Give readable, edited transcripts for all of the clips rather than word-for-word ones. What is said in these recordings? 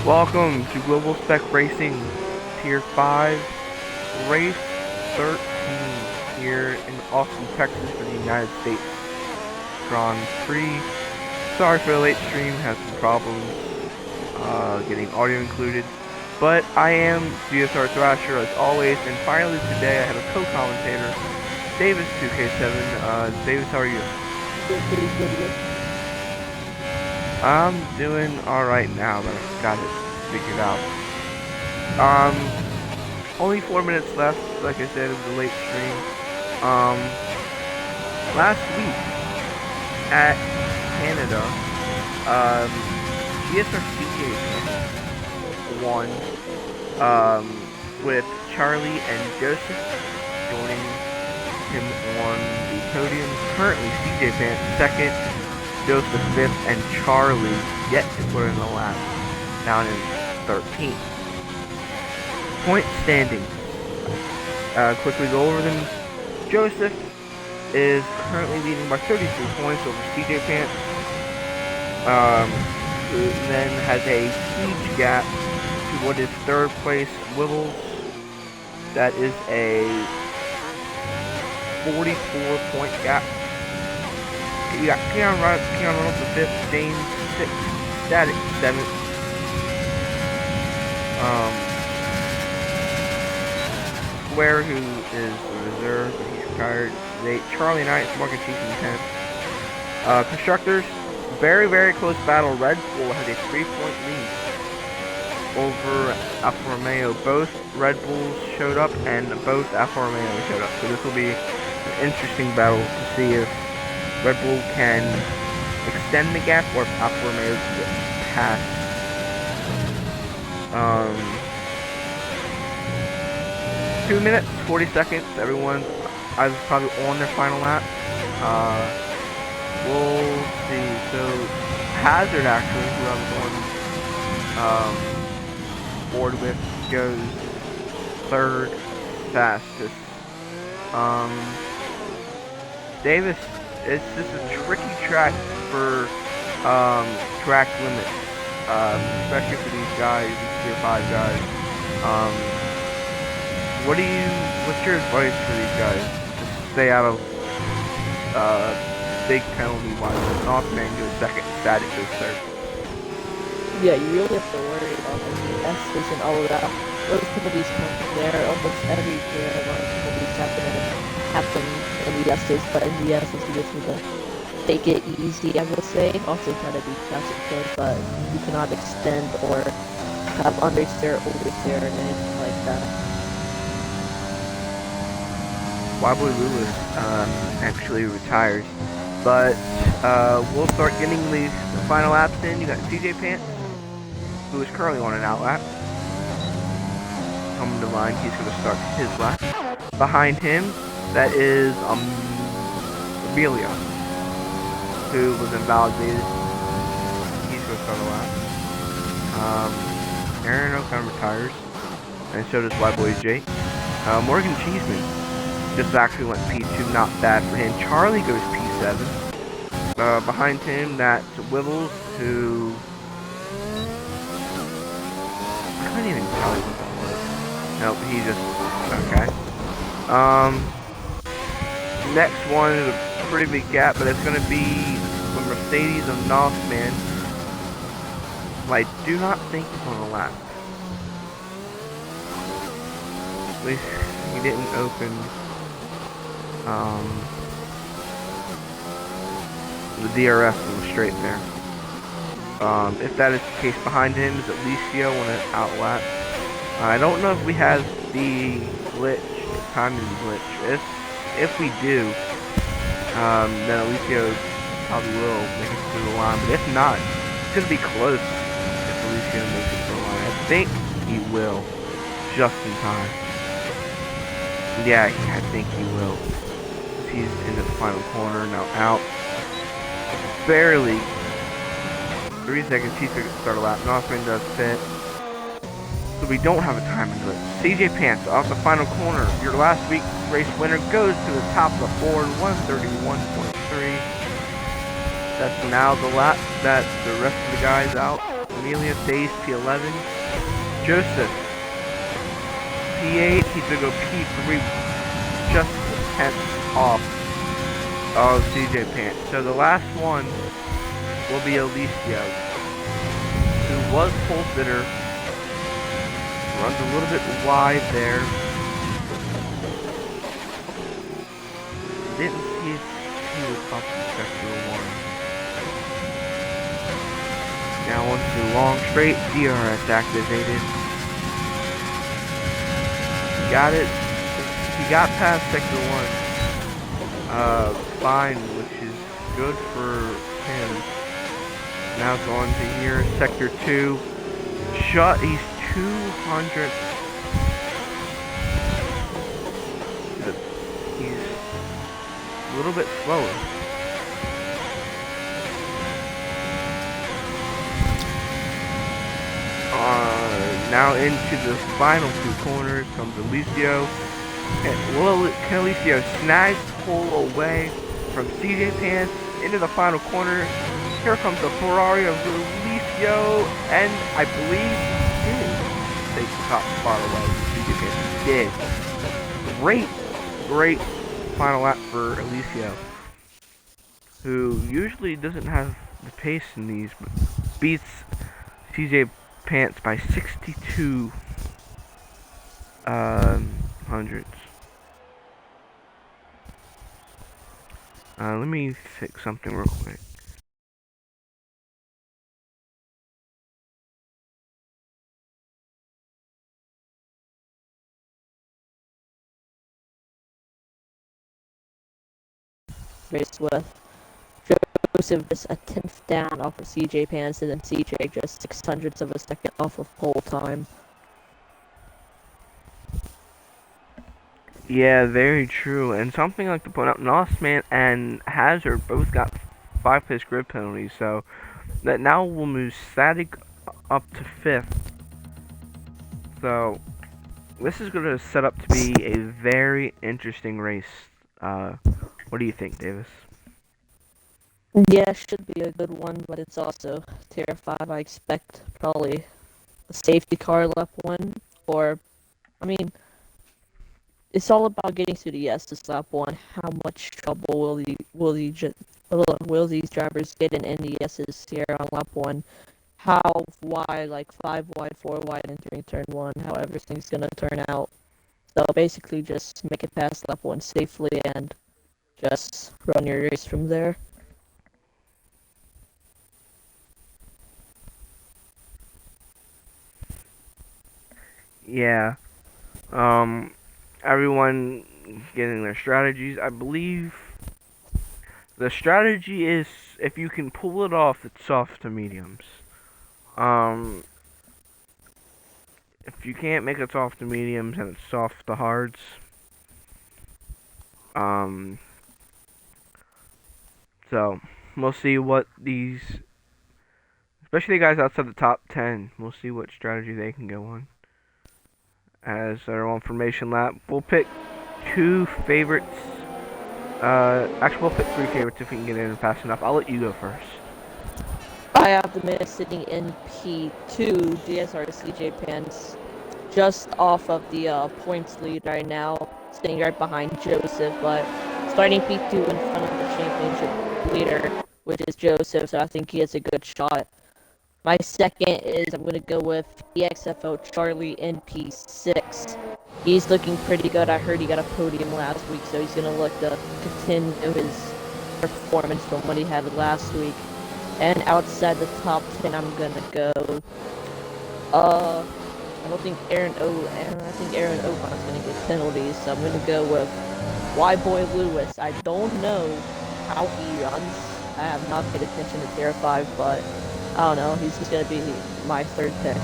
Welcome to Global Spec Racing Tier 5 Race 13 here in Austin, Texas for the United States Grand Prix. Sorry for the late stream, had some problems getting audio included, but I am GSRTHRASHER as always, and finally today I have a co-commentator, Davis2K7. Davis, how are you? I'm doing alright now, but I've got it figured out. Only 4 minutes left, like I said, it was a late stream. Last week at Canada, GSRTHRASHER won, with Charlie and Joseph joining him on the podium. Currently, CJ Pants second, Joseph 5th, and Charlie yet to put in the lap, down in 13th. Point standing. Quickly go over them. Joseph is currently leading by 33 points over CJ Pants. Who then has a huge gap to what is third place Wibbles. That is a 44-point gap. We got Keon Reynolds the 5th, James 6th, Static 7th. Square, who is the reserve, but he's retired, is 8th. Charlie 9th, Mark and Chief in 10th. Constructors, very close battle. Red Bull has a 3-point lead over Alfa Romeo. Both Red Bulls showed up and both Alfa Romeo showed up. So this will be an interesting battle to see if Red Bull can extend the gap or if Alfa Romeo gets past. 2 minutes, 40 seconds. Everyone is probably on their final lap. We'll see. So Hazard, actually, who I was on board with, goes third fastest. Davis, this is a tricky track for track limits, especially for these guys, these tier 5 guys. What's your advice for these guys to stay out of big penalty wise? Northman goes second, Static goes third. Yeah, you really have to worry about the S's and all of that. Those penalties come from there. Almost every year, a lot of penalties happen in the S's, but in the S's you just need to take it easy, I would say. Also try to be fast and close, but you cannot extend or have understeer, oversteer, and anything like that. Wobbly Lewis actually retires, but we'll start getting the final laps in. You got CJ Pants, who is currently on an out lap. Coming to line, he's going to start his lap. Behind him, that is Amelia, who was invalidated. He's going to start a lap. Aaron O'Connor retires, and so does Y-Boy Jake. Morgan Cheeseman just actually went P2, not bad for him. Charlie goes P7. Behind him, that's Wibbles, who I couldn't even tell you what that was. Nope, he just okay. Next one is a pretty big gap, but it's gonna be the Mercedes of Northman. I do not think he's on the lap. At least he didn't open the DRS was straight there. If that is the case, behind him is Alicio on an out lap. I don't know if we have the glitch, the timing glitch. If we do, then Alicio probably will make it to the line. But if not, it's gonna be close. If Alicio makes it to the line, I think he will, just in time. Yeah, I think he will. He's in the final corner, now out. Barely. 3 seconds, he's going to start a lap. Northman does pit. So we don't have a timing glitch. CJ Pants off the final corner. Your last week's race winner goes to the top of the board, 131.3. That's now the lap that the rest of the guys out. Amelia stays P11. Joseph, P8. He's gonna go P3, just a tenth off of CJ Pants. So the last one will be Alicio, who was pole sitter. Runs a little bit wide there. Didn't see if he was up in sector 1. Now onto long straight. DRS activated. Got it. He got past sector 1. Fine, which is good for him. Now it's on to here. Sector 2. He's 200. He's a little bit slower. Now into the final two corners comes Alicio. Can Alicio snag pull away from CJ Pants into the final corner? Here comes the Ferrari of Alicio, and I believe he did take the top spot away from CJ Pants. He did. Great final lap for Alicio, who usually doesn't have the pace in these, but beats CJ Pants by 62 hundredths. Let me fix something real quick. Race with Joseph just a tenth down off of CJ Pants, and then CJ just 600ths of a second off of pole time. Yeah, very true. And something like to point out, Nossman and Hazard both got 5 place grid penalties, so that now will move Static up to 5th. So this is going to set up to be a very interesting race. What do you think, Davis? Yeah, should be a good one, but it's also tier 5. I expect probably a safety car lap 1, or, I mean, it's all about getting to the S's lap 1. How much trouble will these drivers get in the S's here on lap 1? How wide, like 5 wide, 4 wide entering turn 1, how everything's gonna turn out. So basically just make it past lap 1 safely and just run your race from there. Yeah. Everyone getting their strategies. I believe the strategy is, if you can pull it off, it's soft to mediums. If you can't make it soft to mediums, and it's soft to hards. So we'll see what these, especially the guys outside the top 10, we'll see what strategy they can go on. As our on formation lap, we'll pick 2 favorites. Actually, we'll pick 3 favorites if we can get in fast enough. I'll let you go first. I have the man sitting in P2, GSR CJ Pants, just off of the points lead right now, sitting right behind Joseph, but starting P2 in front of the championship leader, which is Joseph, so I think he has a good shot. My second is, I'm going to go with EXFO Charlie in P6. He's looking pretty good. I heard he got a podium last week, so he's going to look to continue his performance from what he had last week. And outside the top 10, I'm going to go... I don't think Aaron Ocon's going to get penalties, so I'm going to go with Y-Boy Lewis. I don't know how he runs. I have not paid attention to Tier 5, but I don't know. He's just going to be my third pick.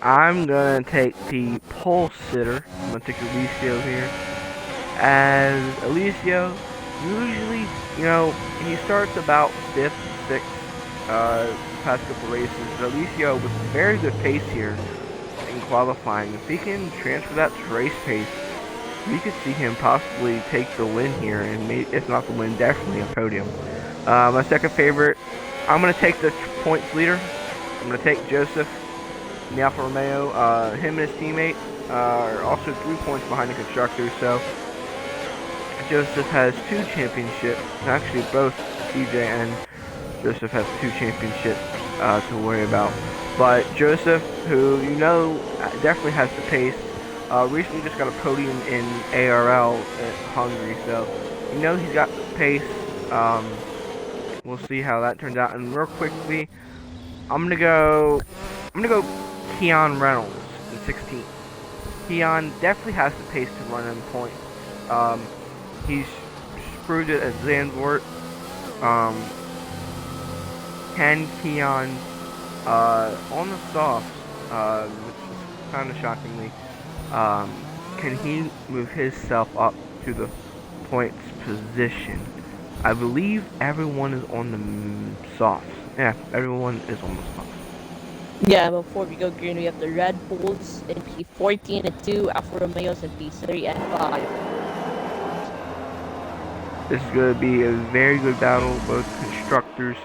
I'm going to take the pole sitter. I'm going to take Alicio here. As Alicio, usually, you know, he starts about 5th, 6th, past couple races. But Alicio with very good pace here in qualifying. If he can transfer that to race pace, we could see him possibly take the win here, and if not the win, definitely a podium. My second favorite I'm gonna take the points leader. I'm gonna take Joseph in the Alfa Romeo. Him and his teammate are also 3 points behind the constructors. So Joseph has 2 championships. Actually, both CJ and Joseph have 2 championships to worry about. But Joseph, who you know definitely has the pace, recently just got a podium in ARL at Hungary, so you know he's got the pace. We'll see how that turns out. And real quickly, I'm gonna go Keon Reynolds in 16. Keon definitely has the pace to run in points. He's proved it at Zandvoort. Can Keon on the softs, which is kind of shockingly, can he move himself up to the points position? I believe everyone is on the softs. Yeah, everyone is on the softs. Yeah, before we go green, we have the Red Bulls in P14 and 2, Alfa Romeos in P3 and 5. This is going to be a very good battle, both constructors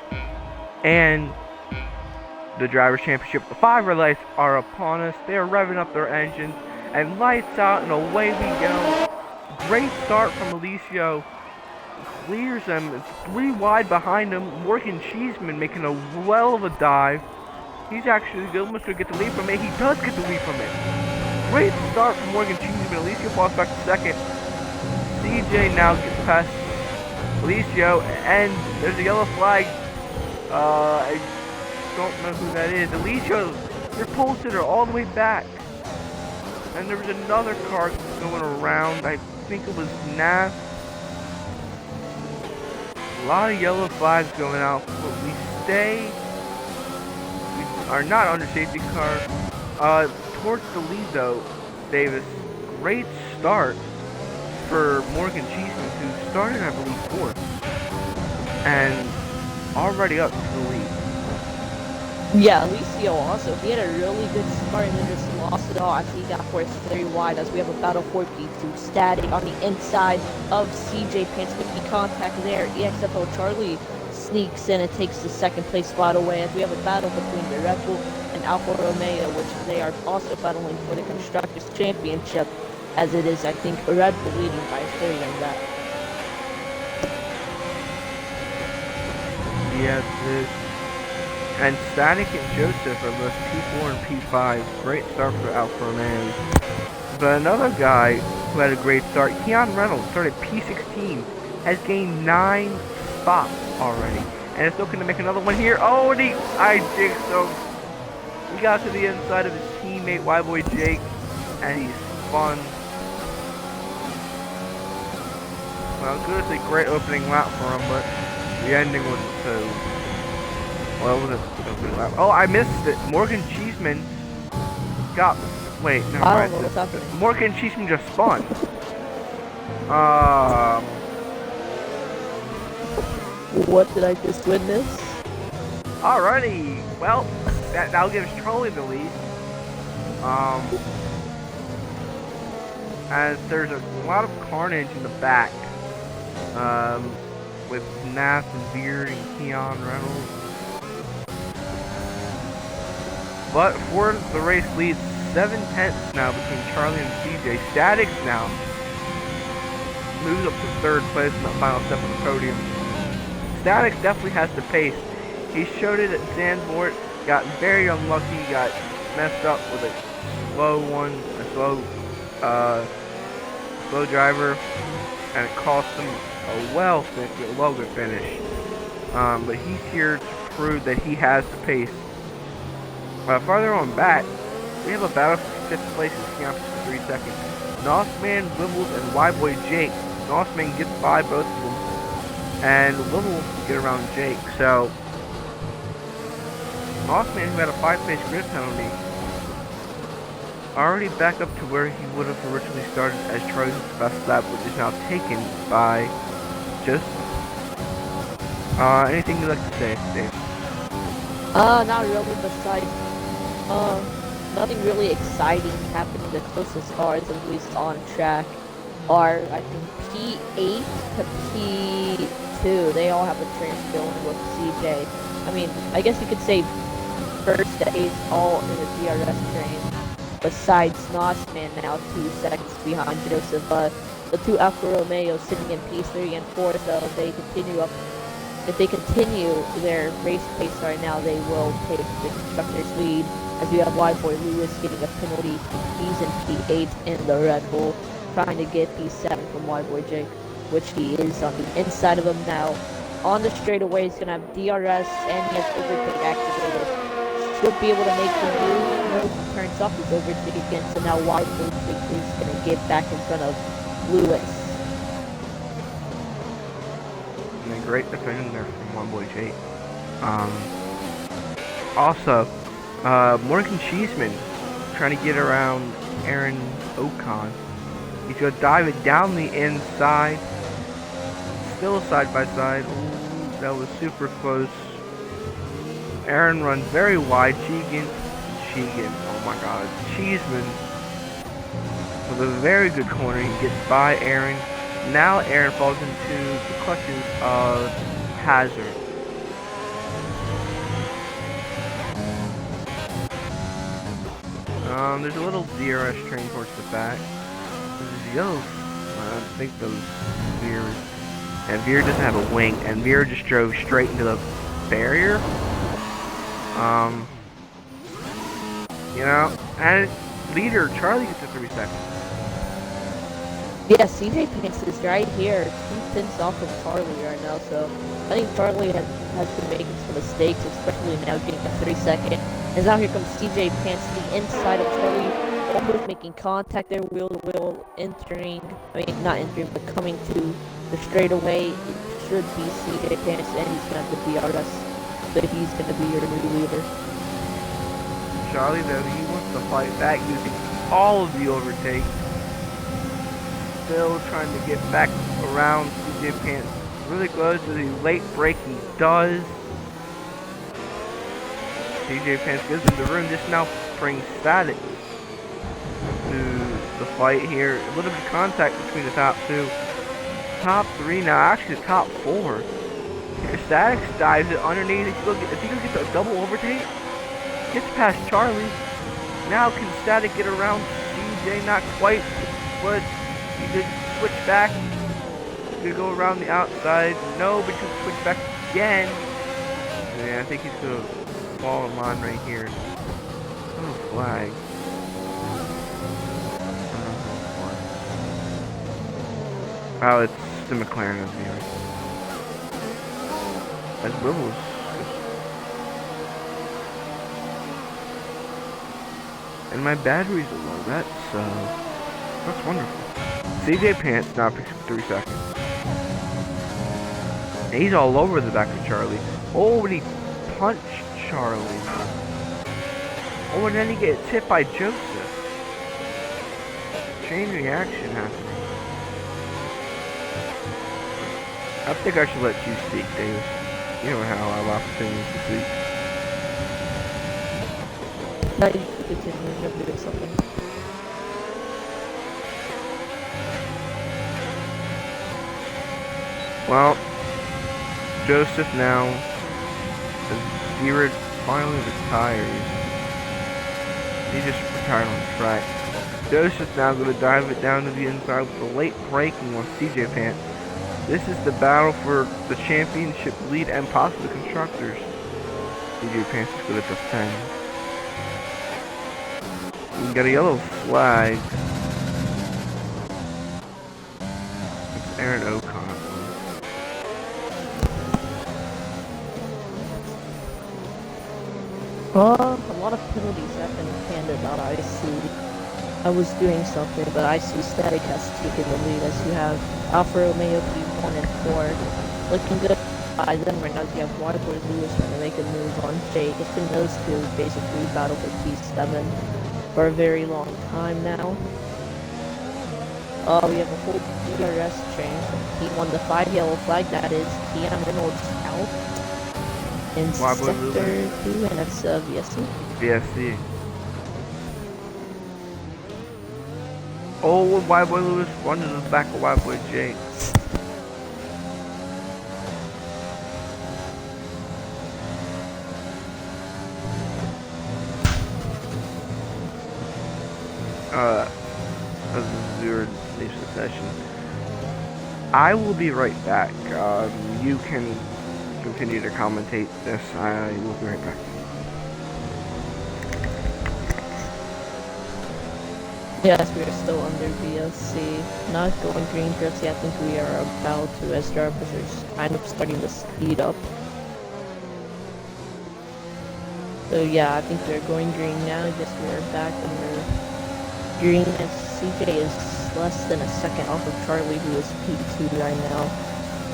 and the Drivers' Championship. The 5 red lights are upon us. They are revving up their engines, and lights out, and away we go. Great start from Alicio. Clears them. It's 3 wide behind him. Morgan Cheeseman making a well of a dive. He's actually almost going to get the lead from it. He does get the lead from it. Great start from Morgan Cheeseman. Alicio falls back to second. CJ now gets past Alicio, and there's a yellow flag. I don't know who that is. Alicio, your pole sitter all the way back. And there was another car going around. I think it was Nas. A lot of yellow flags going out, but we are not under safety car. Towards the lead though, Davis. Great start for Morgan Cheeseman, who started, I believe, 4th. And already up to the lead. Yeah, Alicio also, he had a really good start and then just lost it all as he got forced very wide as we have a battle for P2. Static on the inside of CJ Pansky contact there. EXFO Charlie sneaks in and takes the 2nd place spot away as we have a battle between the Red Bull and Alfa Romeo, which they are also battling for the Constructors' Championship, as it is, I think, Red Bull leading by 30 on that. Yes, it is. And Static and Joseph are both P4 and P5. Great start for Alfa Romeo. But another guy who had a great start, Keon Reynolds, started P16, has gained 9 spots already. And is looking to make another one here. Oh, and I jinxed him. He got to the inside of his teammate, Y-Boy Jake, and he spun. Well, it was a great opening lap for him, but the ending wasn't so... Well, it wasn't an opening lap. Oh, I missed it. Morgan Cheeseman got... Wait, never mind. Morgan Cheeseman just spun. What did I just witness? Alrighty. Well, that'll give Charlie the lead. As there's a lot of carnage in the back. With Nath and Beard and Keon Reynolds. But for the race leads 7/10 now between Charlie and CJ. Statics now moves up to 3rd place in the final step of the podium. Statics definitely has the pace. He showed it at Zandvoort, got very unlucky, got messed up with a slow driver, and it cost him a well good finish. But he's here to prove that he has the pace. Farther on back, we have a battle for 5th place in Keon for 3 seconds. Nossman, Wibbles, and Y-Boy Jake. Nossman gets by both of them, and Wibbles get around Jake. So, Nossman, who had a 5-place grid penalty, already back up to where he would have originally started as Charlie's best lap, which is now taken by Joseph. Anything you'd like to say, Dave? Not really, besides, nothing really exciting happening. The closest cars, at least on track, are, I think, P8 to P2. They all have a train going with CJ. I mean, I guess you could say first that is all in the DRS train. Besides Nosman now 2 seconds behind Joseph, but the two Alfa Romeos sitting in P3 and 4, so if they continue their race pace right now, they will take the constructor's lead. As you have Boy Lewis getting a penalty, he's in P8 in the Red Bull, trying to get P7 from Boy Jake, which he is on the inside of him now. On the straightaway, he's gonna have DRS and he has overtake activated. Should be able to make the move. No, he turns off his overtake again, so now Boy Jake is gonna get back in front of Lewis. And a great defending there from Boy Jake. Also, Morgan Cheeseman trying to get around Aaron Ocon. He's going to dive it down the inside. Still side by side. Ooh, that was super close. Aaron runs very wide. Cheegan. Oh my god. Cheeseman with a very good corner. He gets by Aaron. Now Aaron falls into the clutches of Hazard. There's a little DRS train towards the back. There's yellow. I think those Veers. And Veer doesn't have a wing, and Veer just drove straight into the barrier. You know, and leader Charlie gets to 3 seconds. Yeah, CJ Pants is right here, 2 tenths off of Charlie right now, so I think Charlie has been making some mistakes, especially now getting a 3 second. And now here comes CJ Pants to the inside of Charlie, almost making contact there, wheel to wheel, not entering, but coming to the straightaway. It should be CJ Pants, and he's going to have the DRS, so he's going to be your new leader. Charlie, though, he wants to fight back using all of the overtake. Still trying to get back around CJ Pants really close to the late break he does. CJ Pants gives him the room. This now brings Static to the fight here. A little bit of contact between the top 2. Top 3 now, actually the top 4. Here Static dives it underneath. If he gets a double overtake, gets past Charlie. Now can Static get around CJ? Not quite, but he did switch back. He could go around the outside. No, but he could switch back again. Yeah, I think he's gonna fall in line right here. Oh, flag. Oh, it's the McLaren of here. That's Bubbles. And my batteries are low. That's wonderful. CJ Pants now picks up 3 seconds. And he's all over the back of Charlie. Oh, and he punched Charlie. Oh, and then he gets hit by Joseph. Chain reaction happening. I think I should let you speak, Davis. You know how I have opportunities to speak. Now you can continue, I'm doing something. Well, Joseph now has Veered finally retires. He just retired on the track. Joseph now going to dive it down to the inside with the late braking on CJ Pants. This is the battle for the championship lead and possibly constructors. CJ Pants is going to defend. We got a yellow flag. It's Aaron Ocon. A lot of penalties have been handed out, I see. I was doing something, but I see Static has taken the lead as you have Alfa Romeo P1 and 4 looking good by them right now. You have Boy Lewis trying to make a move on Jake. It's been those two basically battle for P7 for a very long time now. We have a whole DRS change from P1 to 5 yellow flag, that is Keanu Reynolds out in sector 2, and that's VSC. VSC. Oh, White Boy Lewis runs to the back of White Boy Jake. as Azure leaves the session. I will be right back. You can continue to commentate this. I will be right back. Yes, we are still under BSC. Not going green just yet. I think we are about to, as our officers kind of starting to speed up. So yeah, I think we're going green now. I guess we are back under green, and CJ is less than a second off of Charlie, who is P2 right now.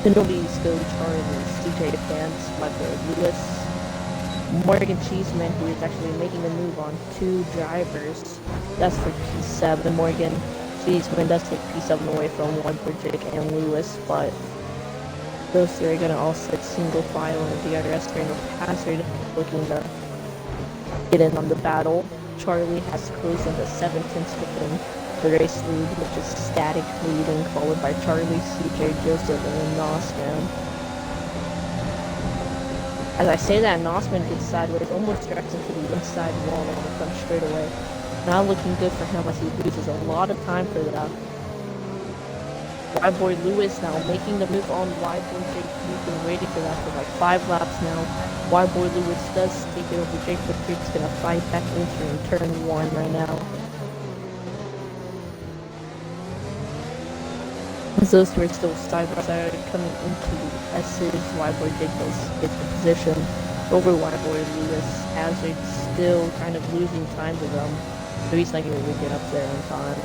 Penalties go Charlie, CJ advance by Lewis. Morgan Cheeseman, who is actually making a move on 2 drivers. That's for P7. Morgan Cheeseman does take P7 away from one for Jake and Lewis, but those 2 are going to all sit single file in the DRS during the hazard, looking to get in on the battle. Charlie has closed into 7/10 within the race lead, which is Static leading, followed by Charlie, CJ, Joseph, and Nossman. As I say that, Nossman gets sideways, almost directs into the inside wall on the front straightaway. Not looking good for him as he loses a lot of time for that. Wide boy Lewis now making the move on wide boy Jake. He's been waiting for that for like 5 laps now. Wide boy Lewis does take it over Jake, but Jake's gonna fight back entering turn 1 right now. As those 2 are still side by side coming into the S's, wide boy Jake does get the position over wide boy Lewis. Hazard still kind of losing time to them, so he's not gonna really get up there in time.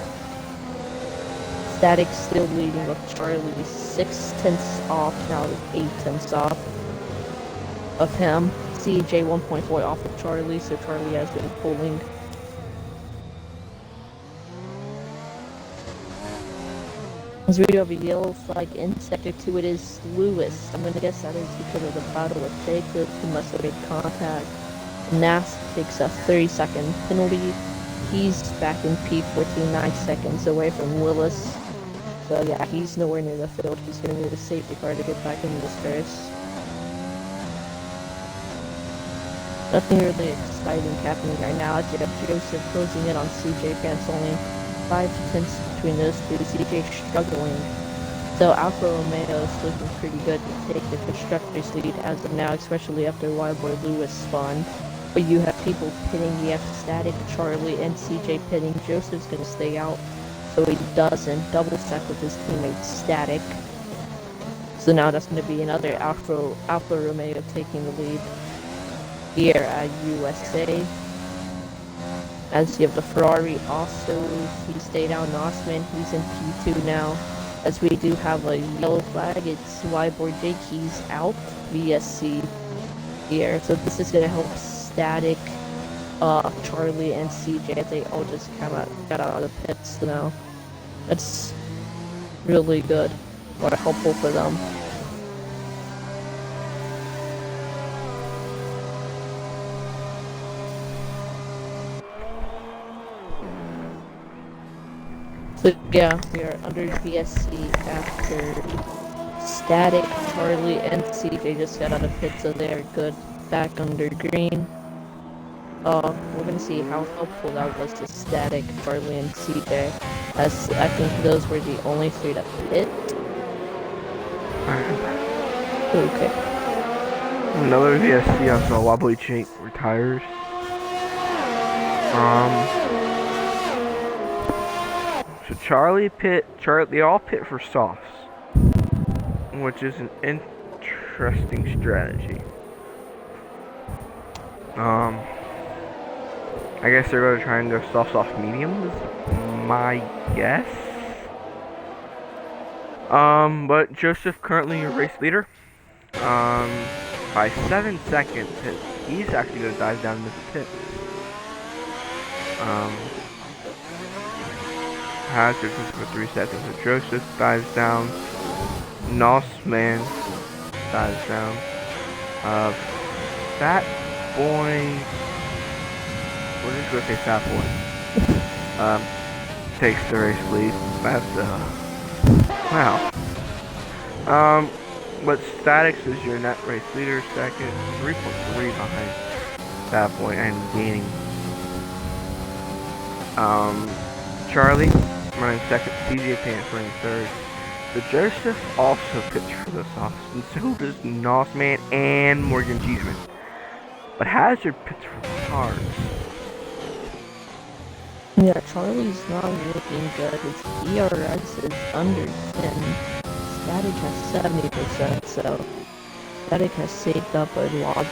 Static still leading with Charlie, 6/10 off, now 8/10 off of him. CJ 1.4 off of Charlie, so Charlie has been pulling. As we do have a yellow flag in sector 2, it is Lewis. I'm gonna guess that is because of the battle with Jacob, who must have made contact. Nass takes a 30-second penalty. He's back in P14, 9 seconds away from Willis. So yeah, he's nowhere near the field. He's gonna need a safety car to get back into this race. Nothing really exciting happening right now. As you have Joseph closing in on CJ Pants, only 5/10 between those 2. CJ struggling. So Alfa Romeo is looking pretty good to take the constructors lead as of now, especially after Wildboy Lewis spun. But you have people pitting. You have Static, Charlie, and CJ pitting. Joseph's gonna stay out, so he doesn't double stack with his teammate Static. So now that's gonna be another Alfa Romeo taking the lead here at USA. As you have the Ferrari also, he stayed out. Nossman, he's in P2 now. As we do have a yellow flag, it's Wyborg Jake, he's out, VSC here. So this is gonna help Static, Charlie, and CJ. They all just got out of the pits now. That's really good, or helpful for them. So yeah, we are under VSC after Static, Charlie, and CJ just got out of pit, so they are good. Back under green. We're gonna see how helpful that was to Static, Charlie, and CJ, as I think those were the only 3 to pit. Okay. Another VSC after Wobbly Jake retires. So they all pit for softs, which is an interesting strategy. I guess they're going to try and go soft medium is my guess. But Joseph currently your race leader. By 7 seconds, he's actually going to dive down into the pit. Hazard for 3 seconds. So Joseph dives down. Nossman dives down. Fat Boy. What did you say, Fat Boy? Takes the race lead. That's wow. But Statics is your net race leader, second, 3.3 behind Fat Boy and gaining. Charlie running second, CJ Pants running third. The Joseph also pits for this office, and so does Nossman and Morgan Cheeseman. But Hazard pits for cars. Yeah, Charlie's not looking good. His ERS is under 10. Static has 70%, so Static has saved up a lot.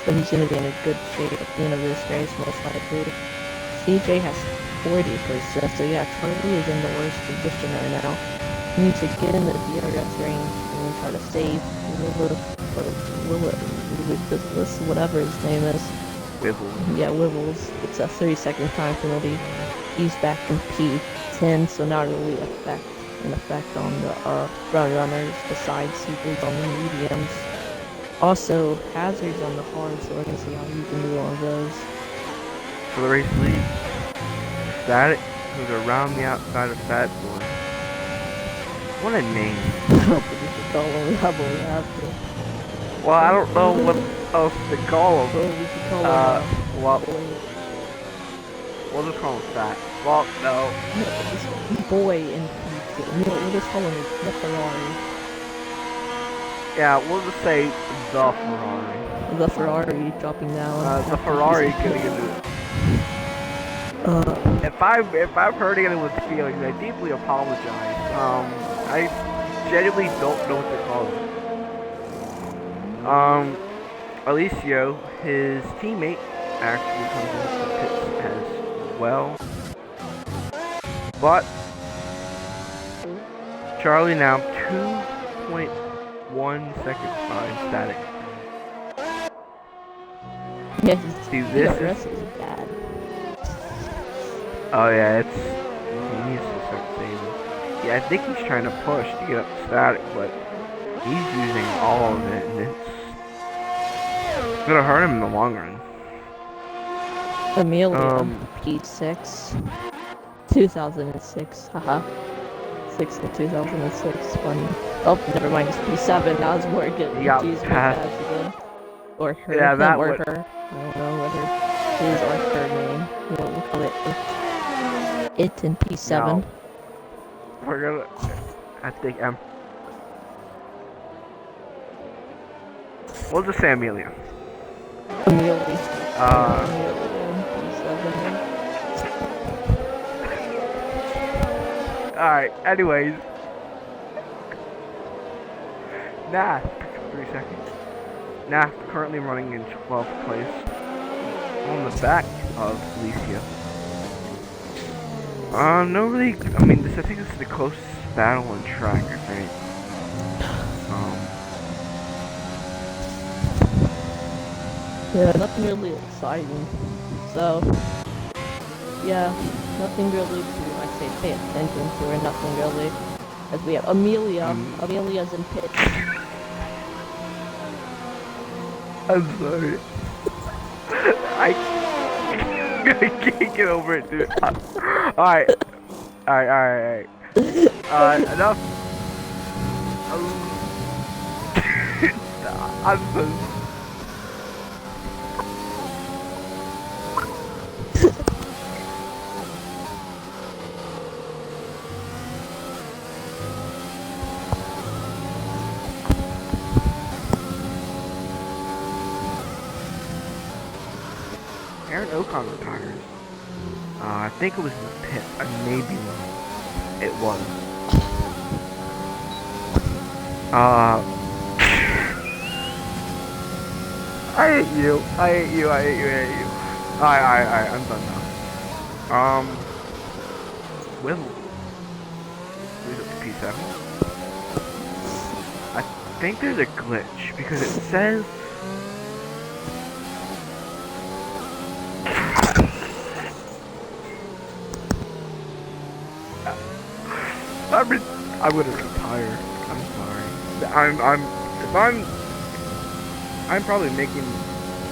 So he's going to be in a good shape at the end of this race, most likely. CJ has 40%, so yeah, Charlie is in the worst position right now. He needs to get in the DRS range and try to save whatever his name is. Wibbles. Yeah, Wibbles. It's a 30-second time penalty. He's back in P10, so not really an effect on the front runners, besides CJ's on the mediums. Also, Hazard's on the hard, so we're going to see how he can do on those. For the race lead, Static goes around the outside of Fat Boy. What a name. We should call him Rebel after. Well, I don't know what else to call him. Well, we should call him Well, we'll just call him Fat. Well, no. Boy in P2. We'll just call him the Ferrari. Yeah, we'll just say the Ferrari. The Ferrari dropping down. The Ferrari getting into it. If I'm hurting anyone's feelings, I deeply apologize. I genuinely don't know what to call him. Alessio, his teammate, actually comes into the pits as well. But Charlie now 2.1 seconds behind Static. Yeah, See, this is bad. Oh yeah, he needs to start saving. Yeah, I think he's trying to push to get up to Static, but he's using all of it, and it's gonna hurt him in the long run. Amelia, P6, 2006, haha. 6 to 2006, funny. Oh, never mind, it's P7, now it's Morgan. He got Jeez, past. again. Or her, Yeah, him that or would... her. I don't know whether his or her name. We'll call it it in P7. No. We're gonna... I think we'll just say Amelia. Amelia. Alright, anyways. Nah, 3 seconds. Nah, currently running in 12th place. On the back of Alicia. No really, I mean, I think this is the closest battle on track, I think. Yeah, nothing really exciting. So, yeah, nothing really to, I say, pay attention to, or nothing really. As we have Amelia. Amelia's in pit. I'm sorry. I can't get over it, dude. Alright. Enough. I'm so... Aaron Ocon retires. I think it was in the pit. I may be wrong. It was. I hate you. Alright, I'm done now. Will. Who's up to P7? I think there's a glitch because it says... I'm gonna retire. I'm sorry. I'm probably making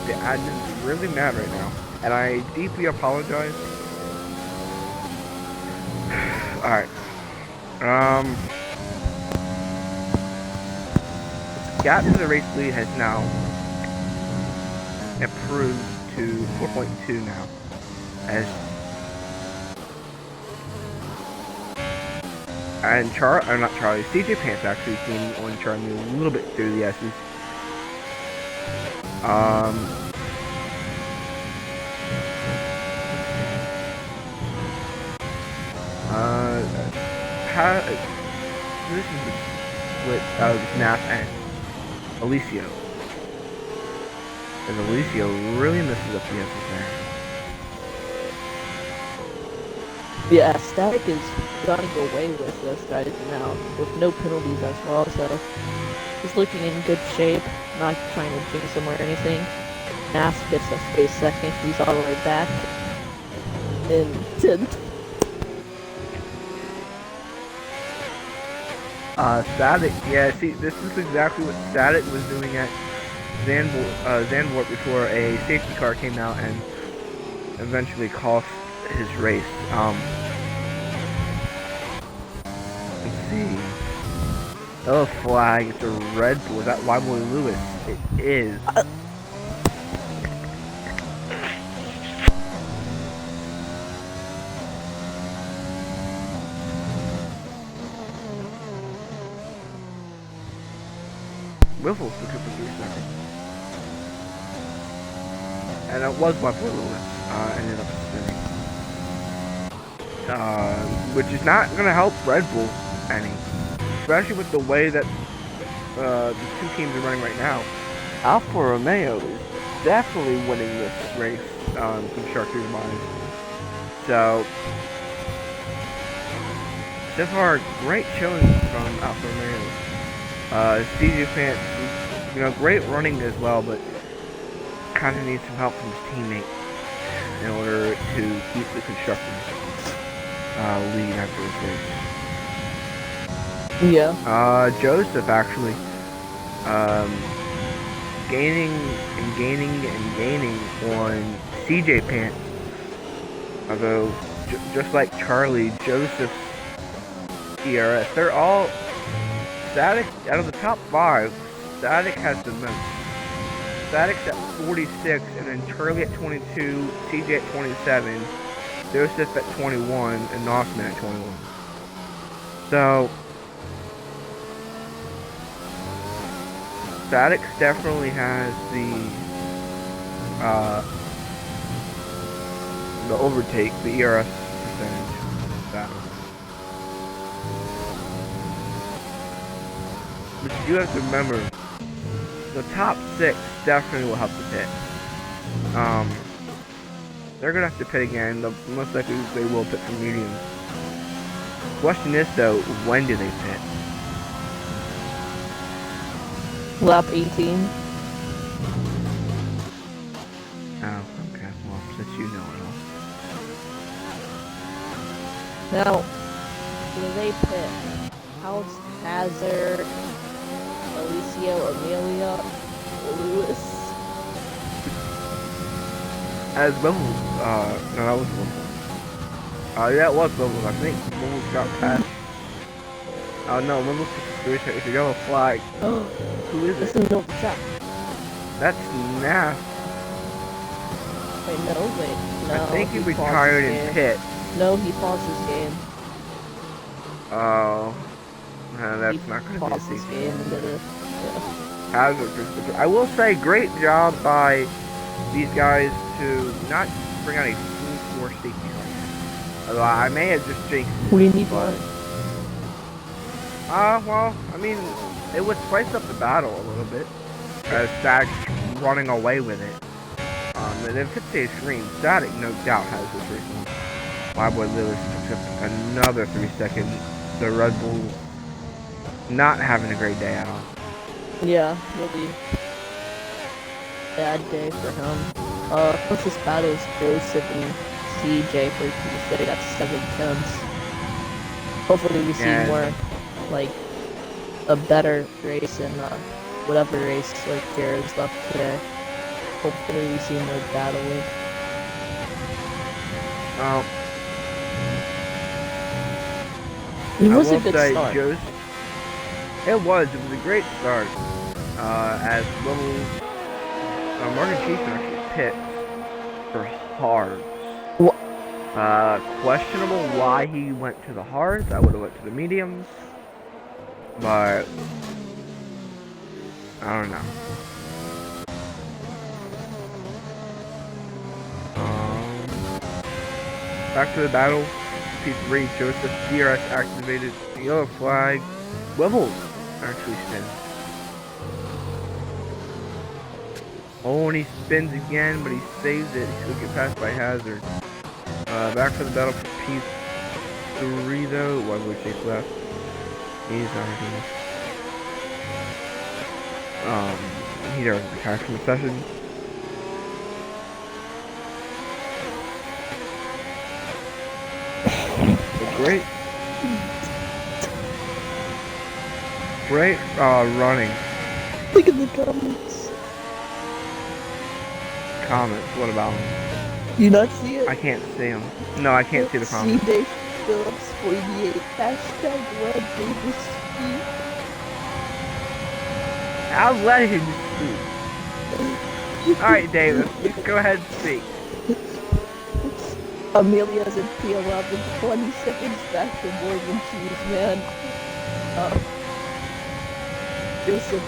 the admins really mad right now, and I deeply apologize. Alright. Gap to the race lead has now improved to 4.2 now. As And not Charlie, CJ Pants actually came on Charlie a little bit through the S's. How this is the split of Snap and Alicio. And Alicio really messes up the S's there. Yeah, Static is running away with this guys now, with no penalties as well, so he's looking in good shape, not trying to jinx him or anything. Nas gets a space second, he's all the way back in 10th. Static, yeah, see, this is exactly what Static was doing at Zandvoort before a safety car came out and eventually cost his race. Let's see. Oh, flag, it's a Red Bull. Is that Wyboy Lewis? It is. Wiffles took it for 3 seconds. And it was Wyboy Lewis. Ended up spinning. Which is not going to help Red Bull any. Especially with the way that the two teams are running right now. Alfa Romeo is definitely winning this race, Constructors wise. So far, great showing from Alfa Romeo. CJ Pants, great running as well, but kind of needs some help from his teammate in order to keep the Constructors lead after this race. Yeah. Joseph actually gaining on CJ Pants. Although, just like Charlie, Joseph's ERS, they're all Static. Out of the top 5, Static has the most. Static's at 46, and then Charlie at 22, CJ at 27, Joseph at 21, and Nossman at 21. So Static definitely has the overtake, the ERS percentage. But you have to remember, the top 6 definitely will help the pit. They're gonna have to pit again. Most likely they will pit for mediums. Question is though, when do they pit? Lap 18. Oh, okay. Well, since you know it all. Now, when they pit, how's Hazard, Alicio, Amelia, Lewis? As Bubbles, no, that was Bubbles. Yeah, it was Bubbles. I think Bubbles got past. Oh no, Bubbles took a yellow flag. Who is This it? is no track. That's Nath. Wait, no. I think he retired in pit. No, he paused his game. Oh. No, that's not going to be a Game and then, Hazard. I will say, great job by these guys to not bring out a full force safety car. Although I may have just jinxed it. What do you need for it? Well, I mean, it would spice up the battle a little bit. Static running away with it. And if it's a screen, Static no doubt has this race won. My boy Lewis took up another 3 seconds. The Red Bull not having a great day at all. Yeah, really bad day for him. Closest battle is Joseph and CJ for Tuesday. That's 7 tenths. Hopefully we see more, like, a better race in whatever race like there is left today. Hopefully we see more battling. It was a good start. It was a great start. As little Morgan Cheeseman actually pit for hard. Questionable why he went to the hards. I would have went to the mediums, but I don't know. Back to the battle. P3, Joseph, DRS activated, the yellow flag. Levels actually spins. Oh, and he spins again, but he saves it. He's gonna get passed by Hazard. Back for the battle for P3 though. Why would we chase left? He's not here. He already retired from the session. Great. Great running. Look at the comments. Comments, what about them? Do you not see it? I can't see them. No, I can't see the comments. CJ Phillips 48 hashtag Red Davis speak. I'll let him speak. Alright, Davis, you go ahead and speak. Amelia's in P11, 20 seconds back to Morgan Cheese, man. Joseph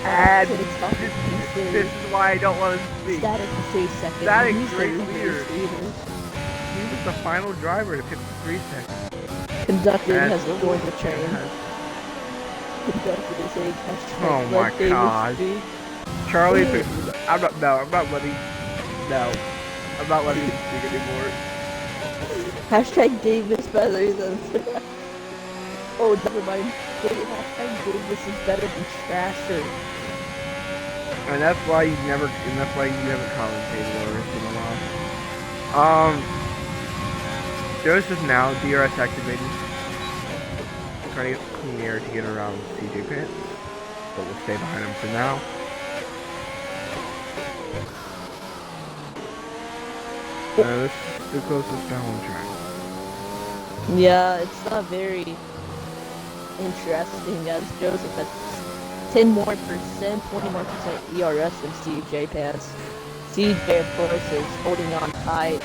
this is why I don't want to speak. Static to say second. Static's great leader. He was the final driver to 53 seconds. Conductor has joined the train. Conductor is saying hashtag oh my god. Charlie, I'm not letting him speak anymore. Hashtag Davis better than oh, never mind. Wait, hashtag Davis is better than Thrasher. And that's why you haven't commentated over in a while. Joseph now, DRS activated. Trying to get clean air to get around CJ Pants, but we'll stay behind him for now. This is the closest down track. Yeah, it's not very interesting as Joseph has 10 more percent, 20 more percent ERS than CJ Pants. CJ, of course, is holding on tight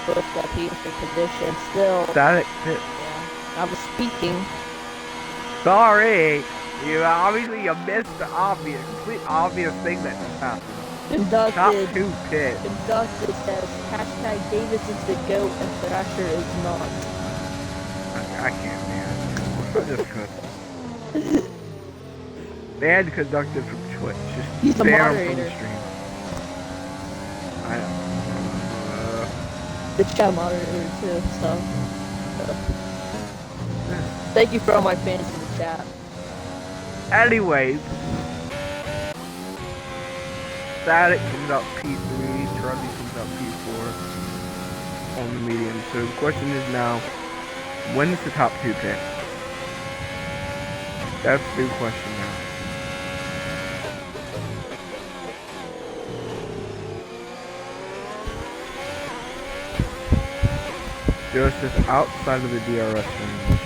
with the P3 position still. Static pit. Yeah, I was speaking. Sorry, you missed the complete obvious thing that happened. Top Conducted 2 pit. Conducted says hashtag Davis is the GOAT and Thrasher is not. I can't, man. I just couldn't. Banned Conducted from Twitch. Just he's a ban him moderator. from the stream. The chat moderator too, so. Thank you for all my fans in the chat. Anyways. Static comes out P3, Charlie comes out P4 on the medium. So the question is now, when is the top 2 pick? That's the big question now. Joseph outside of the DRS range.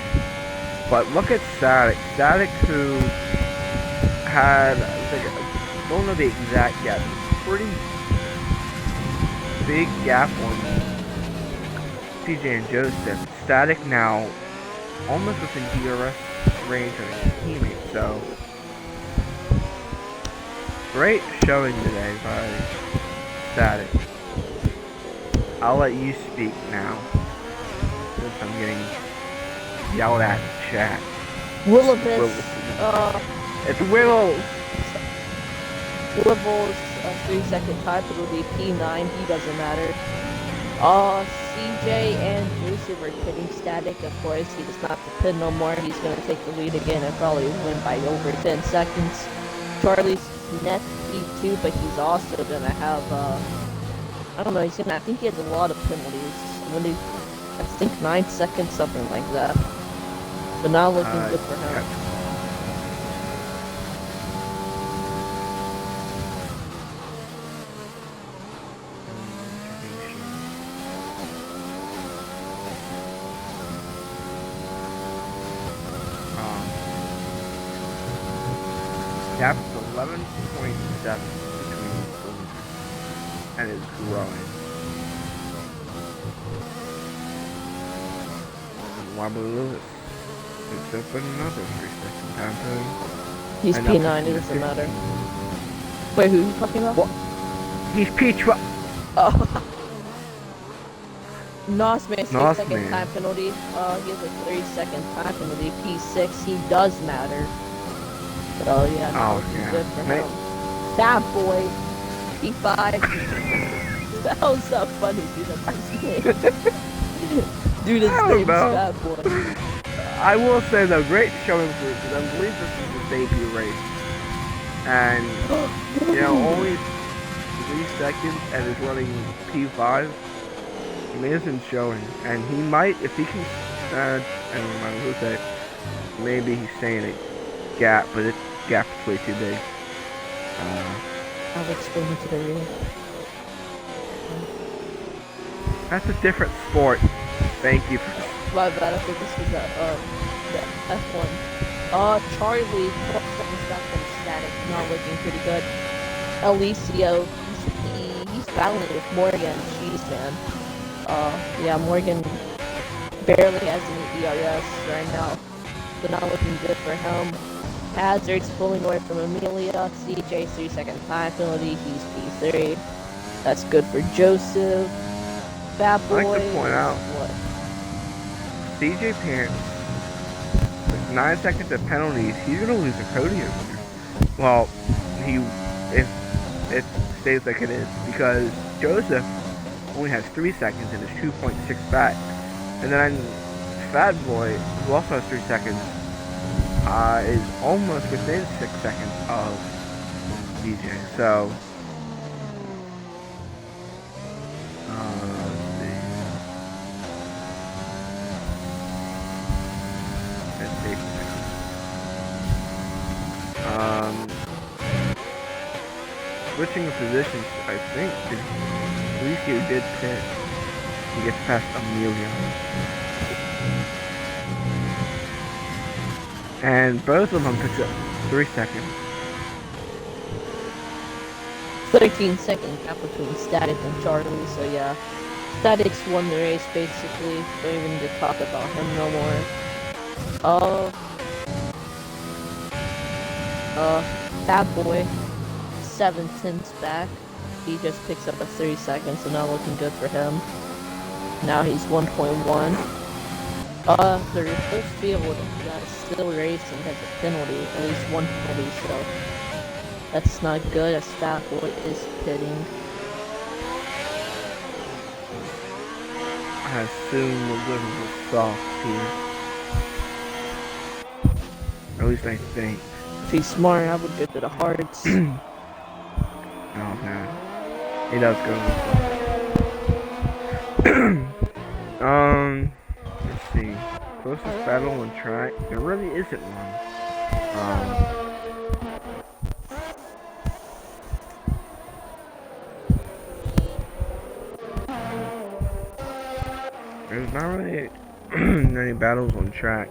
But look at Static. Static who had, I don't know the exact gap, pretty big gap on CJ and Joseph. Static now almost within DRS range of his teammate, so great showing today by Static. I'll let you speak now, since I'm getting yelled at in the chat. Willibus, it's Willow! Willibus, 3-second time, it'll be P9, he doesn't matter. CJ and Joseph are pitting Static, of course, he does not have to pit no more, he's gonna take the lead again and probably win by over 10 seconds. Charlie's net P2, but he's also gonna have, I don't know, I think he has a lot of penalties. I think 9 seconds, something like that. But not looking good for him. Gap is 11.7 between them, and it's growing. Wobbly Lewis picks up another 3-second time penalty. He's And now P9, it puts him doesn't to matter. Wait, who are you talking about? What? He's P12. Oh. Nosman, 6-second Nosman. time penalty. He has a 3-second time penalty. P6, he does matter. So yeah, Oh, looking yeah. good for him. Fat boy, P5. That was so funny, dude. That's his name. Dude, his name's Fat Boy. I will say though, great showing for it, because I believe this is his debut race. And, you know, only 3 seconds and is running P5. Amazing showing. And he might, if he can, I don't remember who said, maybe he's saying a gap, but it gap is way too big. I'll explain it to the real. That's a different sport. Thank you. My bad, I think this was the F1. Charlie, 12 seconds back from static, not looking pretty good. Alicio, he's battling with Morgan. Jeez, man. Yeah, Morgan barely has any ERS right now, but not looking good for him. Hazard's pulling away from Amelia. CJ 3-second time penalty. He's P3. That's good for Joseph. Fat boy. I'd like to point out what? CJ Pants with 9 seconds of penalties. He's gonna lose the podium. Well, if it stays like it is, because Joseph only has 3 seconds and is 2.6 back, and then Fat Boy, who also has 3 seconds, is almost within 6 seconds of DJ. So, let's see. Let's see. Switching of positions, I think, Alicio did pit. He gets past Amelia. And both of them picked up 3 seconds. 13-second gap between Static and Charlie, so yeah. Static's won the race, basically. Don't even need to talk about him no more. Bad Boy, 7/10 back. He just picks up a 3 seconds, so not looking good for him. Now he's 1.1. The whole field that is still racing has a penalty, at least one penalty, so that's not good as Fat Boy is pitting. I assume we're good with soft here. At least I think. If he's smart, I would go to the hards. Oh god. He does go with soft. Let's see. Closest battle on track. There really isn't one. There's not really any battles on track.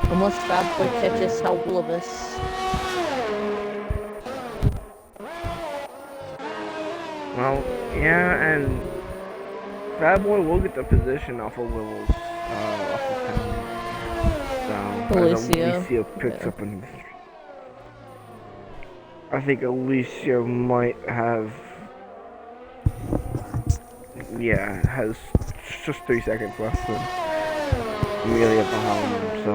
Unless Fat Boy catches Lewis. Well, yeah, and Fat Boy will get the position off of Willow's, off the penalty. So, Alicio picks up an... I think Alicio might have... Yeah, has just 3 seconds left and Amelia behind him, so...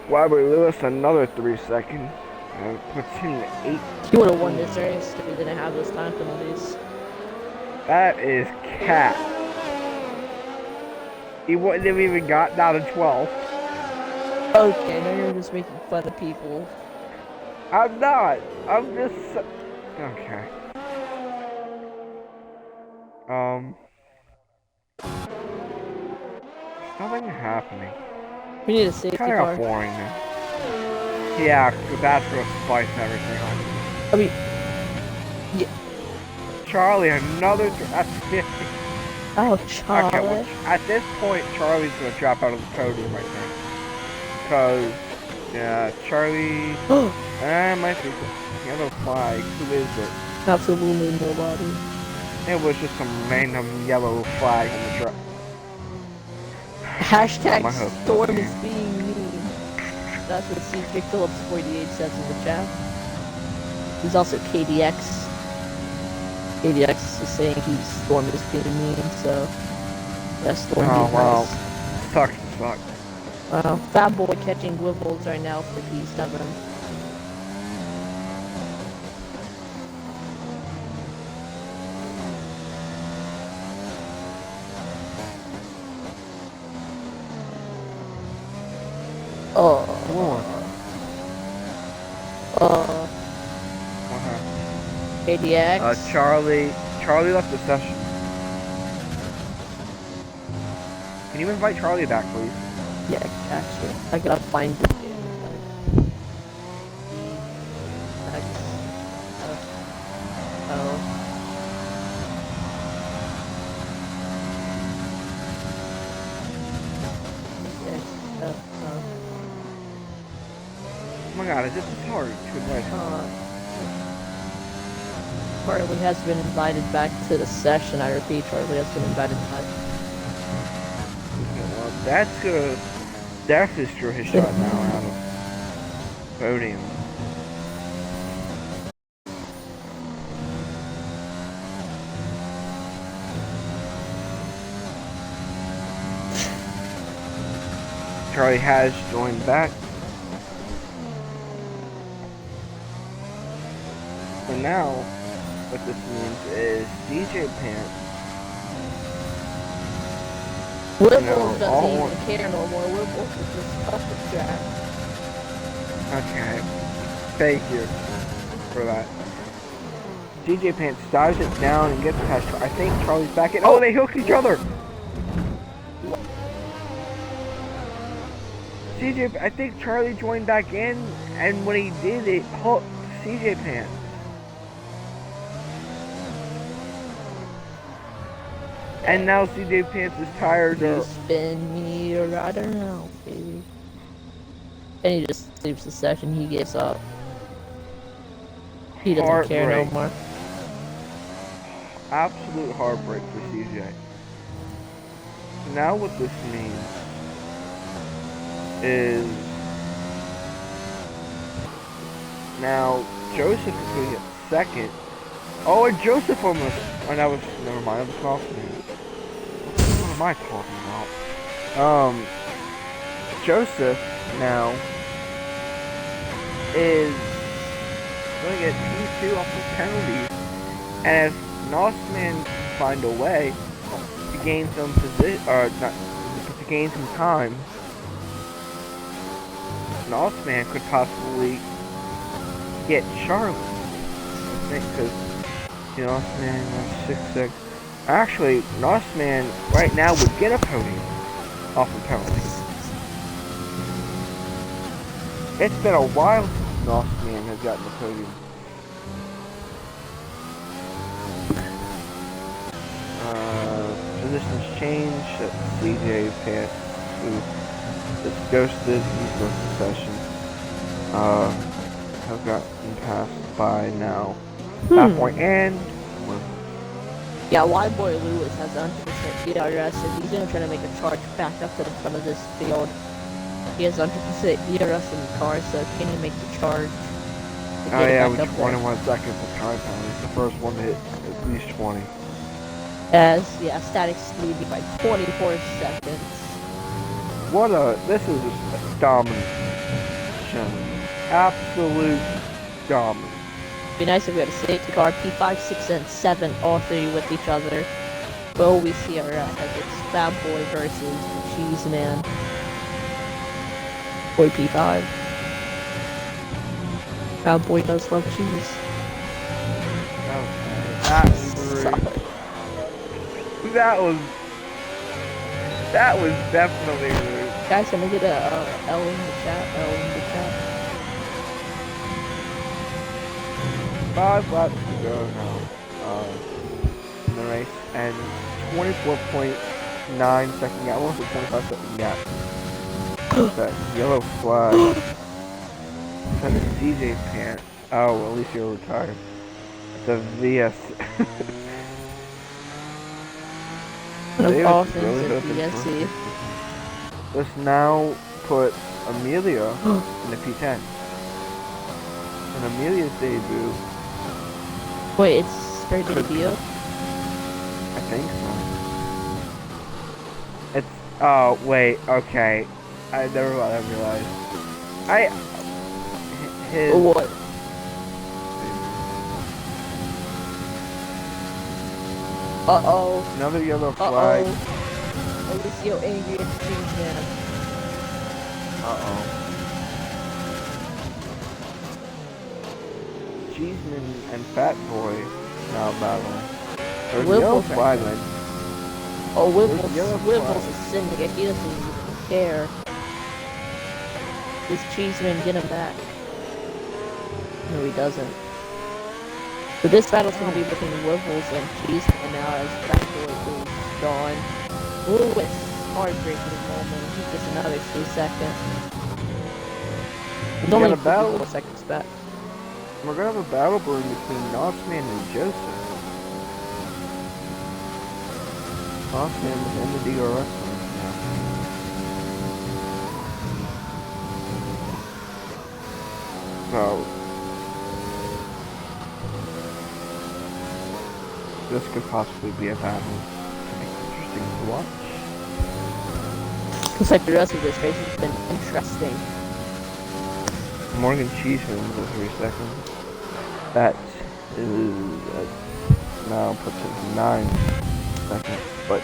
Wobbly Lewis, another 3 seconds. Puts him to 8. He would have won this race if he didn't have those time penalties. That is cat. He wouldn't have even got down to 12. Okay, now you're just making fun of people. I'm not. I'm just... Okay. Nothing happening. We need a safety car. Kinda boring now. Yeah, because that's gonna spice everything up. I mean... Yeah. Charlie, another... That's 50. Oh, Charlie. Okay, well, at this point, Charlie's gonna drop out of the podium right now. Because Yeah, Charlie. Might be yellow flag. Who is it? Absolutely nobody. It was just some random yellow flag on the truck. Hashtag My hopes Storm up is here. being mean. That's what CJ Phillips 48 says in the chat. There's also KDX. KDX is saying Storm is being mean, so yeah, Storm Oh being well, nice. sucks. Fat Boy catching Gwibbles right now for P7. What happened? KDX. Charlie left the session. Can you invite Charlie back, please? Yeah, gotcha. I gotta find the damn Oh my god, it's just hard to invite. Charlie has been invited back to the session. I repeat, Charlie has been invited back. Well, that's good. That's his through his shot now out of podium. Charlie has joined back. So now, what this means is DJ Pants. Whipples doesn't even care no more. Whipples is just off the track. Okay. Thank you for that. DJ Pants dives it down and gets past. I think Charlie's back in. Oh, they hook each other. I think Charlie joined back in, and when he did, it hooked CJ Pants. And now CJ Pants' tires are... Spin me right around, baby. And he just sleeps the session. He gives up. He doesn't care no more. Absolute heartbreak for CJ. Now what this means is... Now, Joseph is going to get second. Oh, and Joseph almost... Oh, that was... Never mind, that was Kaufman. What am I talking about? Joseph now is going to get P2 off of penalties, and if Nossman can find a way to gain some position, or not, to gain some time, Nossman could possibly get Charlie. I think because Nossman was 6'6". Actually, Nossman right now would get a podium off of penalty. It's been a while since Nossman has gotten a podium. Positions change. CJ Pants, who is ghosted, he's left the session. Has gotten passed by now. That point and yeah, White Boy Lewis has 100% ERS, and he's gonna try to make a charge back up to the front of this field. He has 100% ERS in the car, so can he make the charge? Oh yeah, with 21 seconds of time penalty. It's the first one to hit at least 20. Yeah, static speed by 24 seconds. This is a dominant show. Absolute dominant. Be nice if we had a safety car, P5, 6, and 7, all three with each other. Will we see our as it's Fat Boy versus Cheese Man? Boy P5. Fat Boy does love cheese. That was definitely rude. Guys, can we get a L in the chat? L in the chat. 5 laps to go now in the race, and 24.9 second gap. Almost a 25 second gap. That yellow flag. That's a CJ pant. Oh, well, at least you're retired. It's a VS. Of all Davis is things really at hoping for. VSC. Let's now put Amelia in the P10. And Amelia's debut. Wait, it's her debut? I think so. It's. Oh, wait, okay. I never mind, I realized. His. What? Uh-oh. Another yellow flag. Uh-oh. Alicio angry at Cheeseman. Uh-oh. Cheeseman and Fat Boy now battling. There's a yellow flag. Oh, Wibbles is sending it. He doesn't even care. Does Cheeseman get him back? No, he doesn't. So this battle's going to be between Wibbles and Cheeseman now as Fat Boy is gone. Lewis, heartbreaking moment. He gets another 2 seconds. There's only 54 seconds back. We're going to have a battle brewing between Nossman and Joseph. Nossman is in the DRS now. So, this could possibly be a battle. Interesting to watch. Looks like the rest of this race has been interesting. Morgan Cheeseman was 3 seconds. That is now puts it 9 seconds. But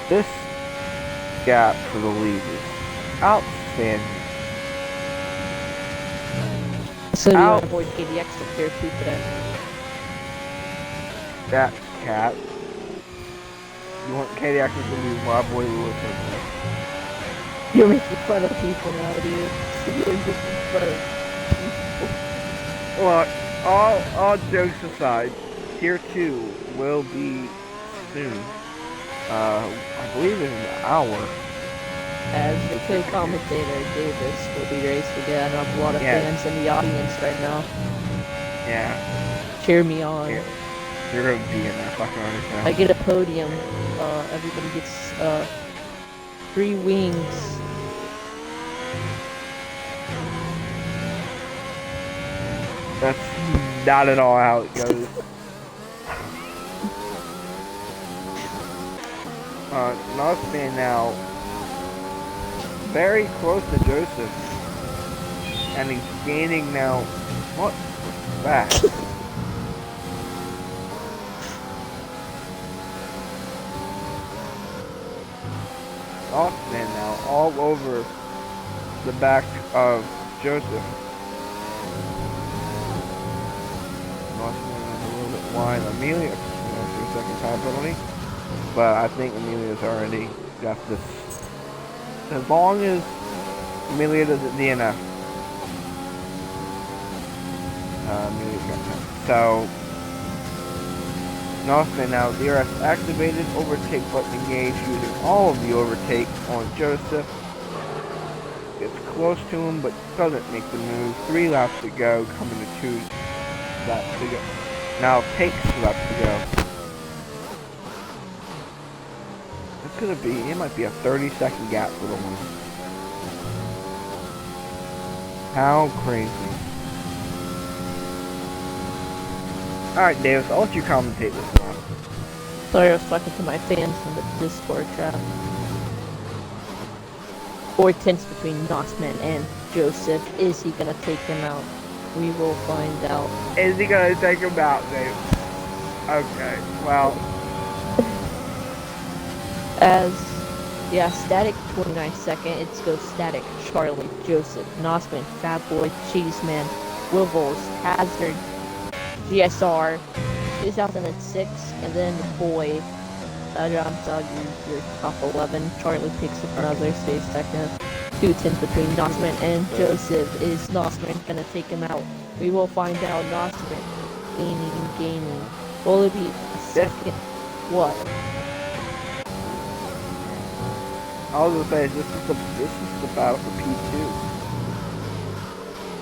this gap for the lead is outstanding. So you want to avoid KDX up there too today? That cat. You want KDX to be Rob Boy Lewis over there. You're making fun of people now, dude. You're making fun of people. Look, all jokes aside, Tier 2 will be soon. I believe in an hour. As the co-commentator, Davis will be raced again. I have a lot of fans in the audience right now. Yeah. Cheer me on. Yeah. You're gonna be in that fucking audience now. I get a podium. Everybody gets 3 wings. That's not at all how it goes. Nossman now very close to Joseph. And he's gaining now. What? Back. Nossman now all over the back of Joseph. Nossman is a little bit wide. Amelia, for second time penalty. But I think Amelia's already got this. As long as Amelia doesn't DNF. Amelia's got that. So, Nossman now, DRS activated, overtake button engaged, using all of the overtake on Joseph. Gets close to him, but doesn't make the move. 3 laps to go, coming to 2 laps to go. Now takes 2 laps to go. It's gonna be, it might be a 30-second gap for the win. How crazy. Alright, Davis, I'll let you commentate this one. Sorry, I was talking to my fans in the Discord chat. 4 tenths between Nossman and Joseph. Is he gonna take him out? We will find out. Is he gonna take him out, Davis? Okay, well. Static 29 second. It's go Static, Charlie, Joseph, Nossman, Fat Boy, Cheeseman, Wibbles, Hazard, GSR, 2006, and then Boy. I'm telling you, your top 11. Charlie picks up another, stays second. 2 tenths between Nossman and Joseph. Is Nossman gonna take him out? We will find out. Nossman gaining. Will it be a second? What? I was gonna say, this is the battle for P2.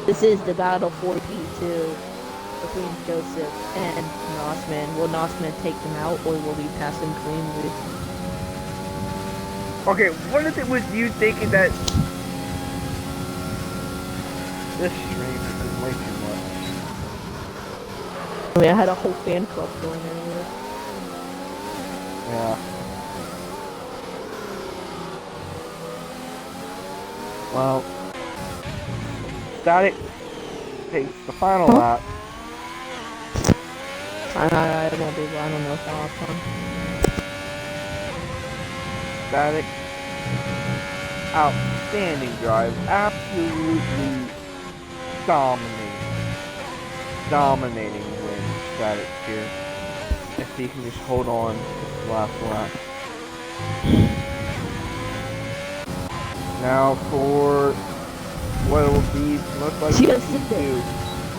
This is the battle for P2 between Joseph and Nossman. Will Nossman take them out, or will he pass him cleanly? Okay, what is it with you thinking that this stream is way too much? I mean, I had a whole fan club going earlier. Yeah. Well, Static takes the final lap. I won't be able, I don't know if I'll have fun. Static, outstanding drive, absolutely dominating win. Static here. If he can just hold on this last lap. Now for what it will be most likely P2.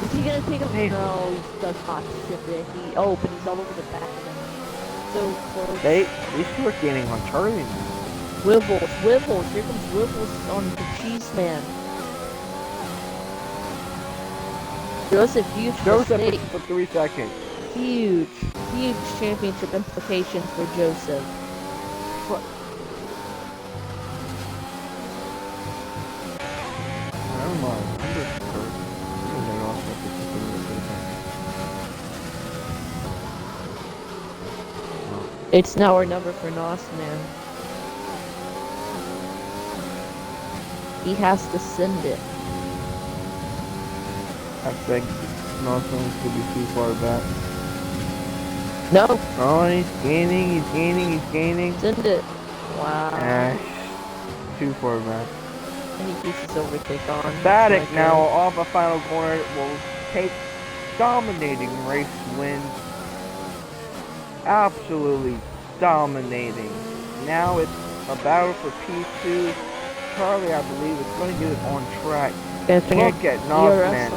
Is he gonna take him? No, he does not ship it. But he's all over the back of them. So close. These two are gaining on Charlie now. Wivels. Here comes Wivels on the cheese man. Joseph, huge mistake. For 3 seconds. Huge championship implications for Joseph. Never mind. It's now our number for Nossman. He has to send it. I think Nossman could be too far back. No. Oh, he's gaining. Send it. Wow. Too far back. And he keeps his overtake on. Static now off a final corner will take dominating race win. Absolutely dominating. Now it's a battle for P2. Charlie, I believe, is going to get it on track. Look at Nossman.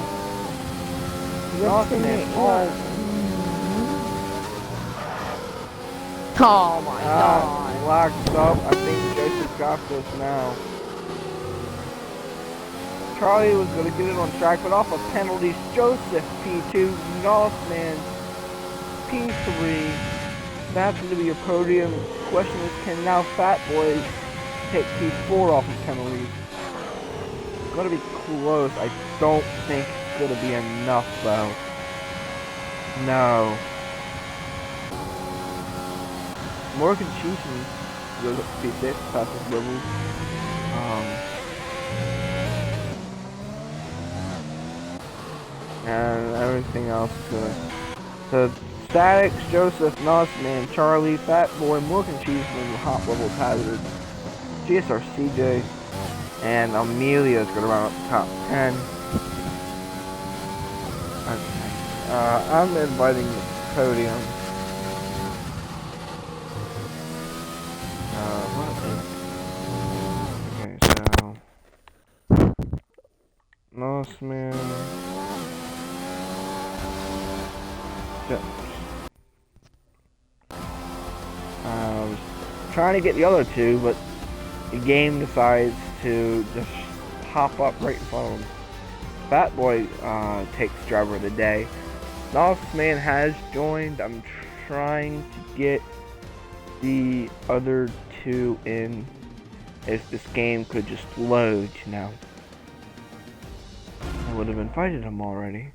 Oh my god. Locked up. I think Joseph got this now. Charlie was going to get it on track, but off of penalties, Joseph P2, Nossman P3. That's going to be a podium. Question is, can now Fat Boy take P4 off of penalties? It's going to be close. I don't think it's going to be enough, though. No. Morgan Cheeseman goes up to P6, passes levels. And everything else so Statics, Joseph, Nossman, Charlie, Fat Boy, Morgan Cheeseman, Hot Level Hazard, GSR CJ, and Amelia is going to round up the top 10. Okay. I'm inviting the podium. Okay, so Nossman. I was trying to get the other two, but the game decides to just pop up right in front of him. Fat Boy takes driver of the day. Nossman has joined. I'm trying to get the other two in. If this game could just load, you know. I would have invited him already.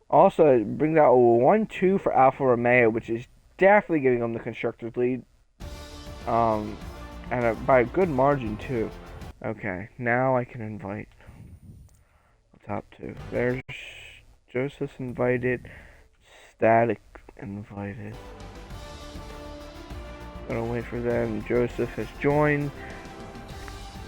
Also, it brings out a 1-2 for Alfa Romeo, which is definitely giving them the constructor's lead. And by a good margin, too. Okay, now I can invite the top two. There's Joseph's invited, Static invited. Gonna wait for them. Joseph has joined.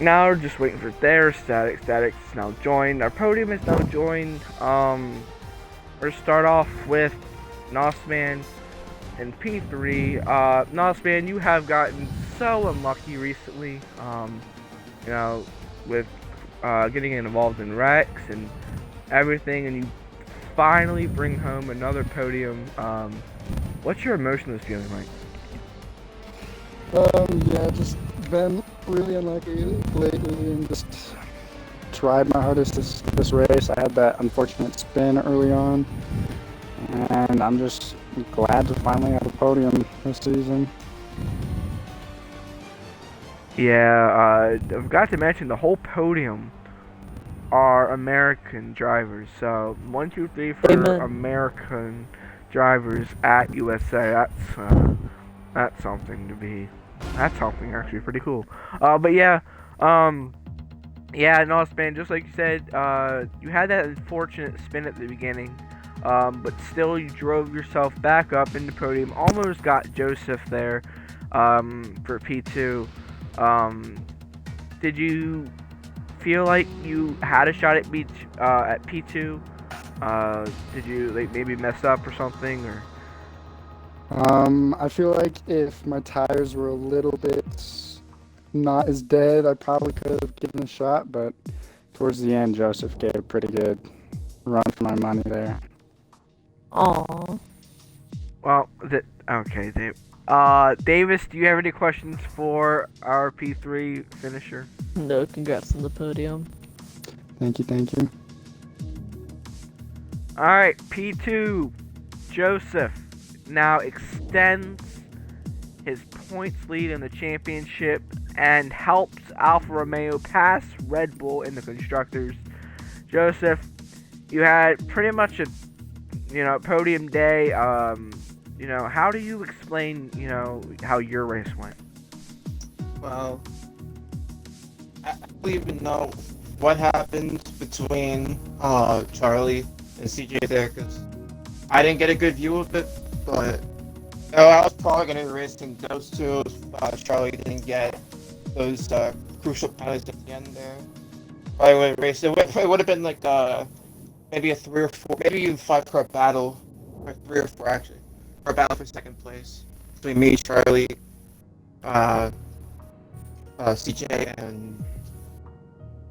Now we're just waiting for their Static. Static's now joined. Our podium is now joined. We're gonna start off with Nossman and P3. Nossman, you have gotten so unlucky recently. You know, with getting involved in wrecks and everything, and you finally bring home another podium. What's your emotional feeling like? Yeah, just been really unlucky lately and just tried my hardest this race. I had that unfortunate spin early on, and I'm just glad to finally have a podium this season. Yeah, I forgot to mention the whole podium are American drivers. So 1, 2, 3 for Amen. American drivers at USA. That's something to be. That's something actually pretty cool. But yeah, yeah, no, Span. Just like you said, you had that unfortunate spin at the beginning, but still you drove yourself back up in the podium. Almost got Joseph there, for P2. Did you feel like you had a shot at P2? Did you like maybe mess up or something or? I feel like if my tires were a little bit not as dead, I probably could have given a shot, but towards the end, Joseph gave a pretty good run for my money there. Aww. Well, okay, Dave. Davis, do you have any questions for our P3 finisher? No, congrats on the podium. Thank you, thank you. Alright, P2, Joseph now extends his points lead in the championship and helps Alfa Romeo pass Red Bull in the constructors. Joseph, you had pretty much a podium day. How do you explain, how your race went? Well, I don't even know what happened between Charlie and CJ there, because I didn't get a good view of it, but I was probably going to be racing those two. Charlie didn't get those crucial penalties at the end there. Probably would have raced. It would have been like maybe a 3 or 4, maybe even 5 car battle, or 3 or 4 actually, for a battle for second place between me, Charlie, CJ, and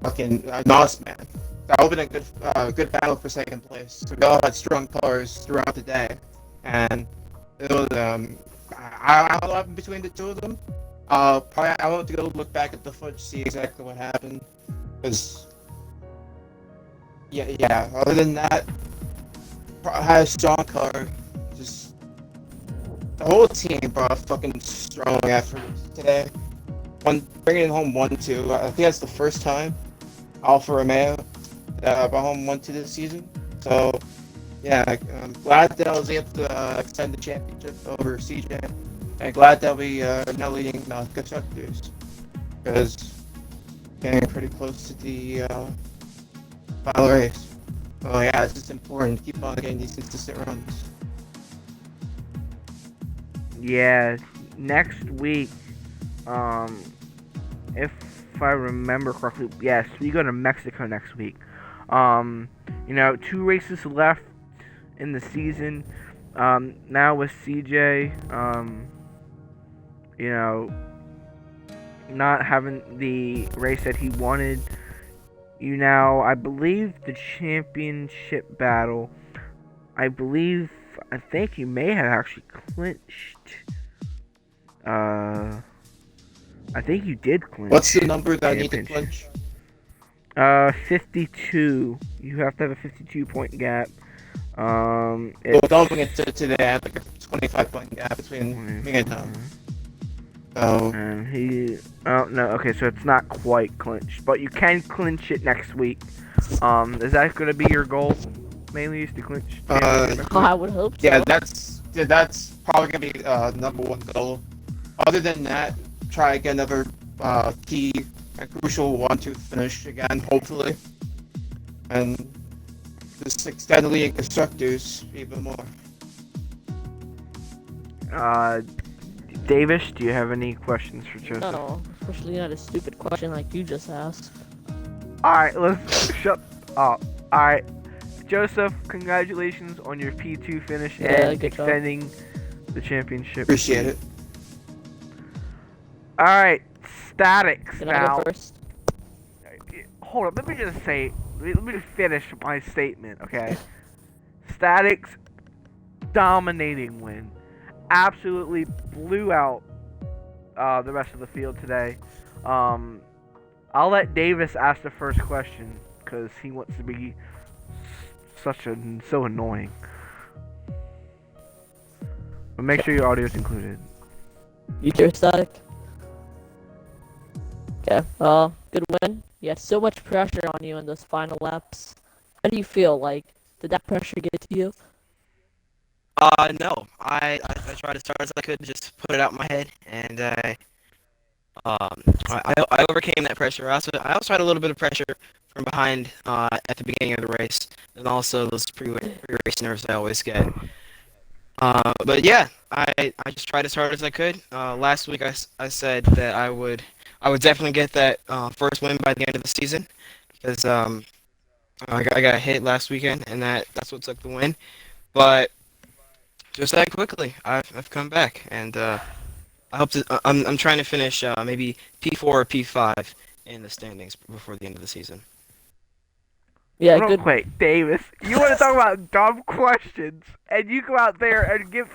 fucking Nosman. That would have been a good battle for second place. So we all had strong cars throughout the day, and it was I don't know what happened between the two of them. Probably I want to go look back at the footage, see exactly what happened, because yeah. Other than that, I had a strong car. Just the whole team brought a fucking strong effort today. Bringing home 1-2. I think that's the first time Alfa Romeo brought home 1-2 this season. So yeah, I'm glad that I was able to extend the championship over CJ. And glad that we are now leading constructors, because getting pretty close to the final race. Oh yeah, it's just important to keep on getting these consistent runs. Yeah, next week, if I remember correctly, yes, we go to Mexico next week. 2 races left in the season. Now with CJ, not having the race that he wanted, I believe the championship battle, I think you may have actually clinched. I think you did clinch. What's the number that I need to clinch? 52. You have to have a 52 point gap. Don't bring it to today. I have like a 25-point gap between me and Tom. And no, okay, so it's not quite clinched, but you can clinch it next week. Is that going to be your goal? Mainly is to clinch. I would hope so. Yeah, that's probably gonna be number 1 goal. Other than that, try again another key and crucial 1-2 finish again, hopefully, and just extend the lead in constructors even more. Davis, do you have any questions for Joseph? No, especially not a stupid question like you just asked. Alright, let's shut up. Alright, Joseph, congratulations on your P2 finish and extending the championship. Appreciate it. Alright, Statics Can now. I go first? Hold up, let me just finish my statement, okay? Statics, dominating win. Absolutely blew out the rest of the field today. I'll let Davis ask the first question because he wants to be so annoying. But make sure your audio is included. You too, Static? Okay, good win. You had so much pressure on you in those final laps. How do you feel? Like, did that pressure get to you? No. I tried as hard as I could to just put it out in my head, and I overcame that pressure. I also had a little bit of pressure from behind at the beginning of the race, and also those pre-race nerves I always get. But yeah, I just tried as hard as I could. Last week I said that I would definitely get that first win by the end of the season because I got hit last weekend and that's what took the win. But just that quickly, I've come back and I hope to. I'm trying to finish maybe P4 or P5 in the standings before the end of the season. Yeah, Real good. quick, Davis, you want to talk about dumb questions, and you go out there and give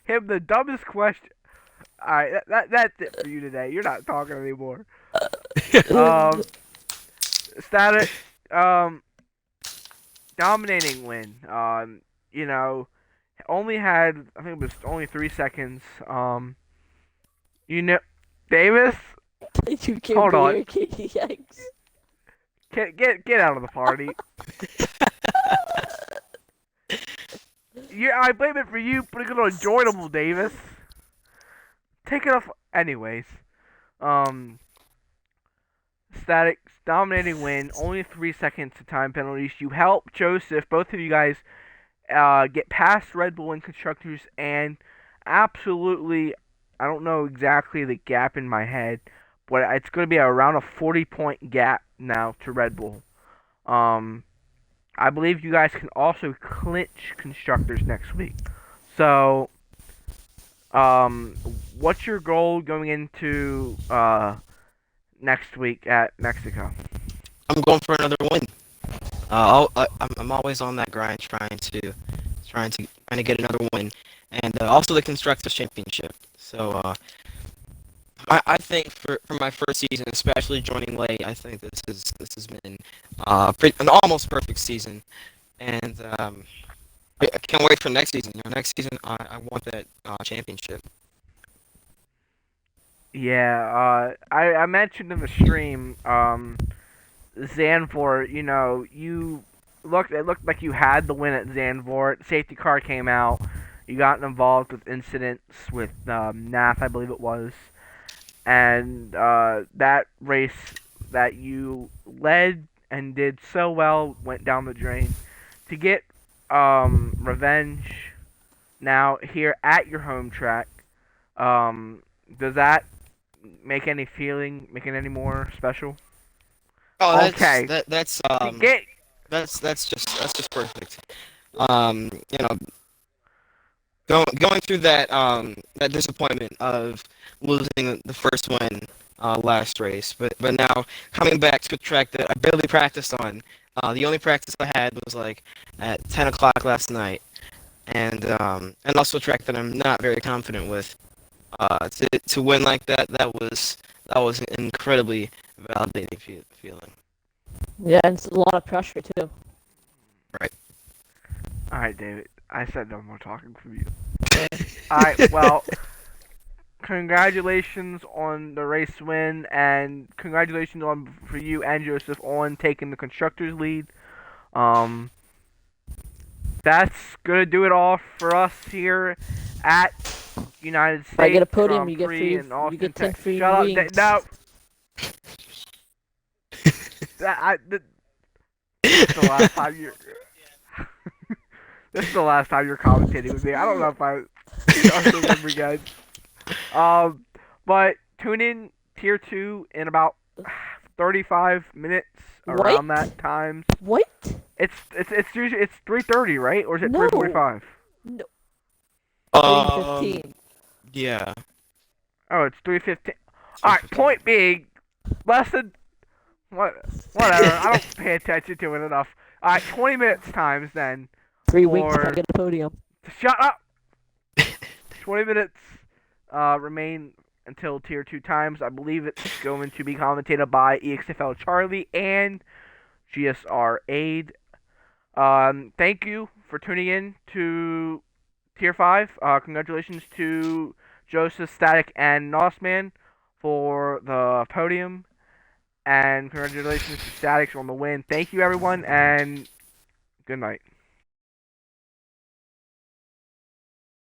him the dumbest question. Alright, that's it for you today. You're not talking anymore. Static, dominating win. You know, only had, I think it was only 3 seconds. You know, Davis, You can't hold be on. here, KDX. Get out of the party. I blame it for you putting it on joinable, Davis. Take it off. Anyways, Static dominating win. Only 3 seconds to time penalties. You help Joseph. Both of you guys get past Red Bull and constructors, and absolutely, I don't know exactly the gap in my head, but it's going to be around a 40-point gap now to Red Bull. I believe you guys can also clinch constructors next week. So, what's your goal going into next week at Mexico? I'm going for another win. I'm always on that grind, trying to get another win, and also the constructors championship. So I think for my first season, especially joining late, I think this has been an almost perfect season, and I can't wait for next season. Next season I want that championship. Yeah, I mentioned in the stream, Zandvoort, it looked like you had the win at Zandvoort. Safety car came out. You got involved with incidents with Nath, I believe it was. And that race that you led and did so well went down the drain. To get revenge now here at your home track, does that make it any more special? Oh, Okay. that's Get that's just perfect. You know, going through that disappointment of losing the first win last race, but now coming back to a track that I barely practiced on. The only practice I had was like at 10 o'clock last night, and also a track that I'm not very confident with. To win like that was an incredibly validating feeling. Yeah, and it's a lot of pressure too. Right. Alright, David. I said no more talking from you. Alright, well, congratulations on the race win, and congratulations for you and Joseph on taking the constructors lead. That's gonna do it all for us here at United States. I get a podium, Grand you get Prix free. in Austin, You get 10 Texas. free Shut up! wings. No. This is the last time you're. This is the last time you're commentating with me. I don't know if I remember, guys. But tune in tier 2 in about 35 minutes around What? that time. What? It's usually 3:30, right? Or is it No. 3:45? No. Um, 3:15. yeah. Oh, it's 3:15. All right. Point being, whatever. I don't pay attention to it enough. All right, 20 minutes times then. 3 weeks Or- to get a podium. Shut up. 20 minutes remain until Tier 2 times. I believe it's going to be commentated by EXFL Charlie and GSR Aid. Thank you for tuning in to Tier 5. Congratulations to Joseph, Static, and Nosman for the podium. And congratulations to Statics on the win. Thank you, everyone, and good night.